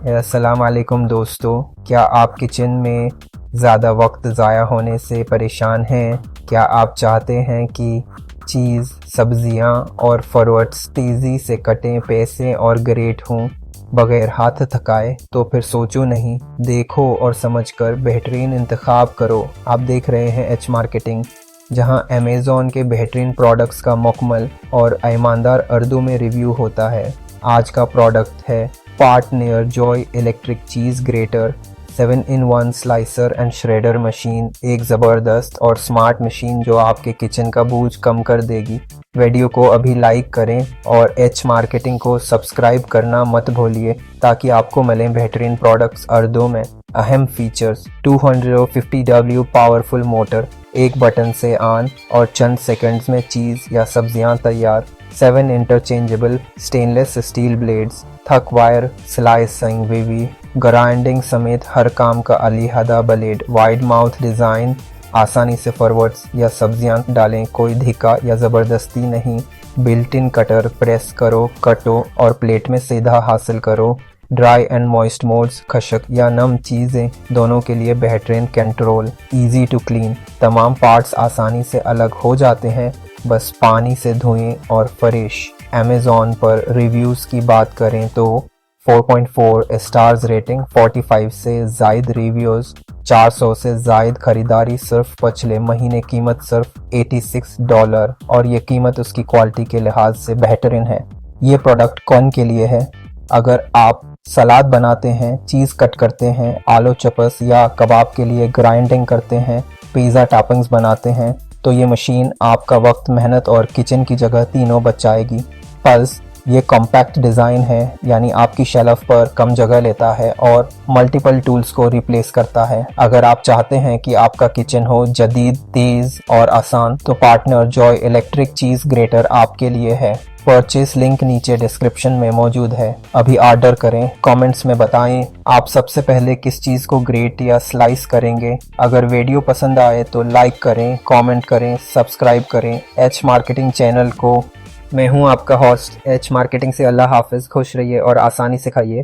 अस्सलाम वालेकुम दोस्तों, क्या आप किचन में ज़्यादा वक्त ज़ाया होने से परेशान हैं? क्या आप चाहते हैं कि चीज़, सब्ज़ियाँ और फ्रूट्स तेज़ी से कटें, पैसे और ग्रेट हों बग़ैर हाथ थकाए? तो फिर सोचो नहीं, देखो और समझकर बेहतरीन इंतखाब करो। आप देख रहे हैं एच मार्केटिंग, जहां अमेज़न के बेहतरीन प्रोडक्ट्स का मुकम्मल और ईमानदार उर्दू में रिव्यू होता है। आज का प्रोडक्ट है partner Joy electric cheese greater 7-in-1 slicer and shredder machine. एक ज़बरदस्त और स्मार्ट मशीन जो आपके किचन का बोझ कम कर देगी। वीडियो को अभी लाइक करें और एच मार्केटिंग को सब्सक्राइब करना मत भूलिए ताकि आपको मिलें बेहतरीन प्रोडक्ट्स उर्दू में। अहम फीचर्स: 250W पावरफुल मोटर, एक बटन से ऑन और चंद सेकंड्स में चीज़ या सब्जियां तैयार। 7 इंटरचेंजेबल स्टेनलेस स्टील ब्लेड्स, थक वायर स्लाइसिंग विवी, ग्राइंडिंग समेत हर काम का अलीहदा ब्लेड। वाइड माउथ डिज़ाइन, आसानी से फॉरवर्ड्स या सब्जियां डालें, कोई धिक्का या ज़बरदस्ती नहीं। बिल्ट इन कटर, प्रेस करो, कटो और प्लेट में सीधा हासिल करो। ड्राई एंड मॉइस्ट मोड्स, खशक या नम चीज़ें दोनों के लिए बेहतरीन कंट्रोल। इजी टू क्लीन, तमाम पार्ट्स आसानी से अलग हो जाते हैं, बस पानी से धोएं और फ्रेश। अमेज़न पर रिव्यूज़ की बात करें तो 4.4 स्टार्स रेटिंग, 45 से ज़ायद रिव्यूज़, 400 से ज़ायद खरीदारी। सिर्फ पिछले महीने कीमत सिर्फ $86 और ये कीमत उसकी क्वालिटी के लिहाज से बेहतरीन है। ये प्रोडक्ट कौन के लिए है? अगर आप सलाद बनाते हैं, चीज़ कट करते हैं, आलू चिप्स या कबाब के लिए ग्राइंडिंग करते हैं, पिज़्ज़ा टॉपिंग्स बनाते हैं, तो ये मशीन आपका वक्त, मेहनत और किचन की जगह तीनों बचाएगी। प्लस ये कॉम्पैक्ट डिज़ाइन है, यानी आपकी शेल्फ पर कम जगह लेता है और मल्टीपल टूल्स को रिप्लेस करता है। अगर आप चाहते हैं कि आपका किचन हो जदीद, तेज़ और आसान, तो पार्टनर जॉय इलेक्ट्रिक चीज़ ग्रेटर आपके लिए है। परचेस लिंक नीचे डिस्क्रिप्शन में मौजूद है। अभी ऑर्डर करें। कमेंट्स में बताएं आप सबसे पहले किस चीज़ को ग्रेट या स्लाइस करेंगे। अगर वीडियो पसंद आए तो लाइक करें, कमेंट करें, सब्सक्राइब करें एच मार्केटिंग चैनल को। मैं हूं आपका होस्ट एच मार्केटिंग से। अल्लाह हाफिज़, खुश रहिए और आसानी से खाइए।